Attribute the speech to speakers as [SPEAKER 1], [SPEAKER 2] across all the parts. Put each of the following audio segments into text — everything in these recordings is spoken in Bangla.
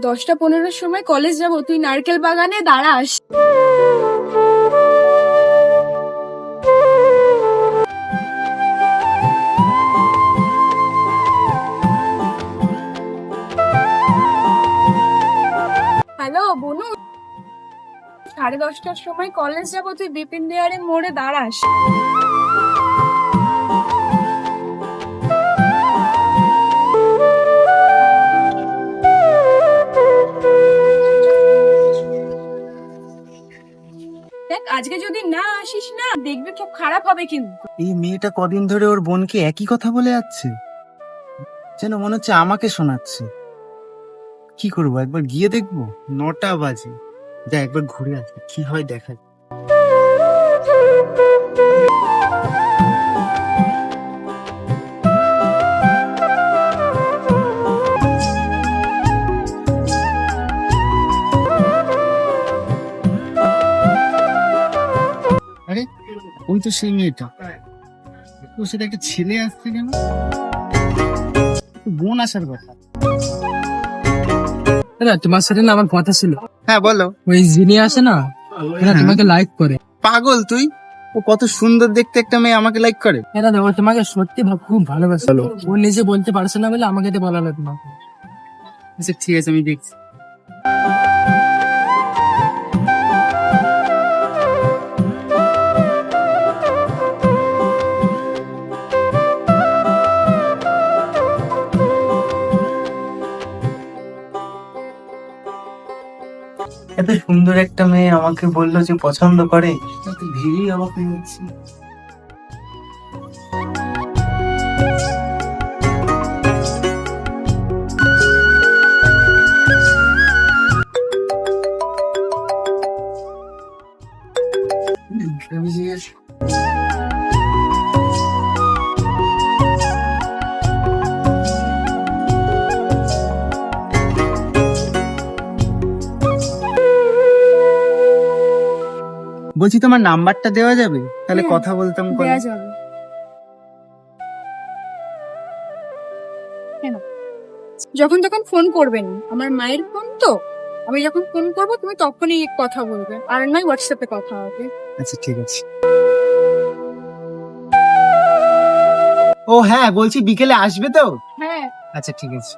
[SPEAKER 1] 10টা 15-র সময় কলেজ যাবো, তুই নারকেল বাগানে দাঁড়াস। হ্যালো বনু, 10:30টার সময় কলেজ যাবো, তুই বিপিন দেয়ারের মোড়ে দাঁড়াস। দেখ, আজকে যদি না আসিস না, দেখবি খুব খারাপ হবে কিন্তু।
[SPEAKER 2] এই মেয়েটা কদিন ধরে ওর বোনকে একই কথা বলে যাচ্ছে, যেন মনে হচ্ছে আমাকে শোনাচ্ছে। কি করবো, একবার গিয়ে দেখবো? 9টা বাজে, যা একবার ঘুরে আসি, কি হয় দেখা যাক। আরে ওই তো সেই মেয়েটা, ওর সাথে একটা ছেলে আসছে কেন? বোন আসার কথা।
[SPEAKER 3] তোমার সাথে না আমার কথা ছিল।
[SPEAKER 2] হ্যাঁ বলো।
[SPEAKER 3] ওই জিনি আসে না, তোমাকে লাইক করে।
[SPEAKER 2] পাগল তুই? ও কত সুন্দর দেখতে একটা মেয়ে আমাকে লাইক করে?
[SPEAKER 3] ও তোমাকে সত্যি খুব ভালোবাসে। ও নিজে বলতে পারছে না বলে আমাকে বলা লাগলো না।
[SPEAKER 2] আচ্ছা ঠিক আছে, আমি দেখছি। এত সুন্দর একটা মেয়ে আমাকে বললো যে পছন্দ করে, ভেবেই অবাক হয়ে যাচ্ছি। আমি জিজ্ঞেস বলছি, তোমার নাম্বারটা দেওয়া যাবে? তাহলে কথা বলতাম।
[SPEAKER 1] দেয়া যাবে। কেন? যখন তখন ফোন করবেন, আমার মায়ের ফোন তো, আমি যখন ফোন করবো তুমি তখনই কথা বলবে, আর নয় হোয়াটসঅ্যাপে কথা হবে।
[SPEAKER 2] আচ্ছা ঠিক আছে। ও হ্যাঁ, বলছি বিকেলে আসবে তো?
[SPEAKER 1] হ্যাঁ।
[SPEAKER 2] আচ্ছা ঠিক আছে।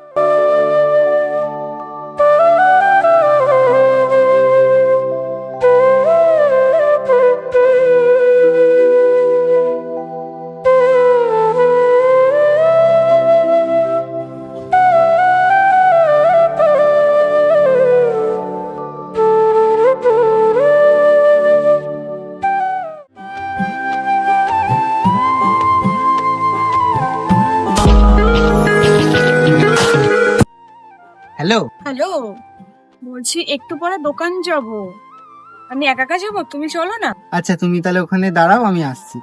[SPEAKER 2] হ্যালো।
[SPEAKER 1] হ্যালো, বলছি একটু পরে দোকান যাব, আমি একা একা যাবো, তুমি চলো না।
[SPEAKER 2] আচ্ছা তুমি তাহলে ওখানে দাঁড়াও, আমি আসছি।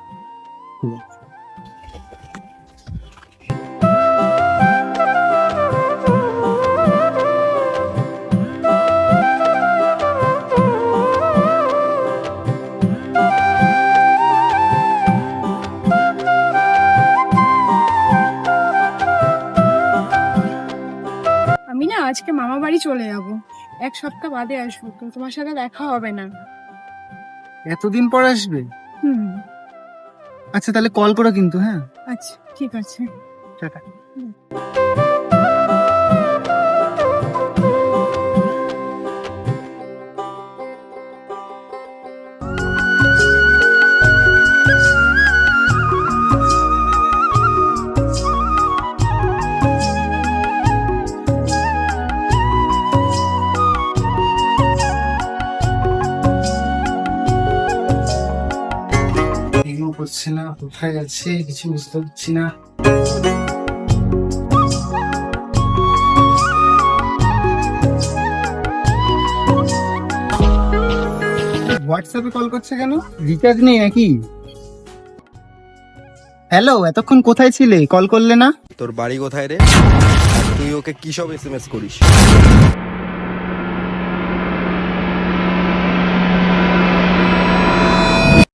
[SPEAKER 1] আমি না আজকে মামা বাড়ি চলে যাব, 1 সপ্তাহ বাদে আসবো, তো তোমার সাথে দেখা হবে না।
[SPEAKER 2] এতদিন পর আসবে?
[SPEAKER 1] হুম।
[SPEAKER 2] আচ্ছা তাহলে কল করো কিন্তু। হ্যাঁ
[SPEAKER 1] আচ্ছা ঠিক আছে।
[SPEAKER 2] টাটা। করছে না, কোথায় যাচ্ছে কিছু বুঝতে পারছি না। হোয়াটসঅ্যাপে কল করছে কেন? রিচার্জ নেই নাকি? হ্যালো, এতক্ষণ কোথায় ছিলে, কল করলে না?
[SPEAKER 4] তোর বাড়ি কোথায় রে? তুই ওকে কি সব এসএমএস করিস?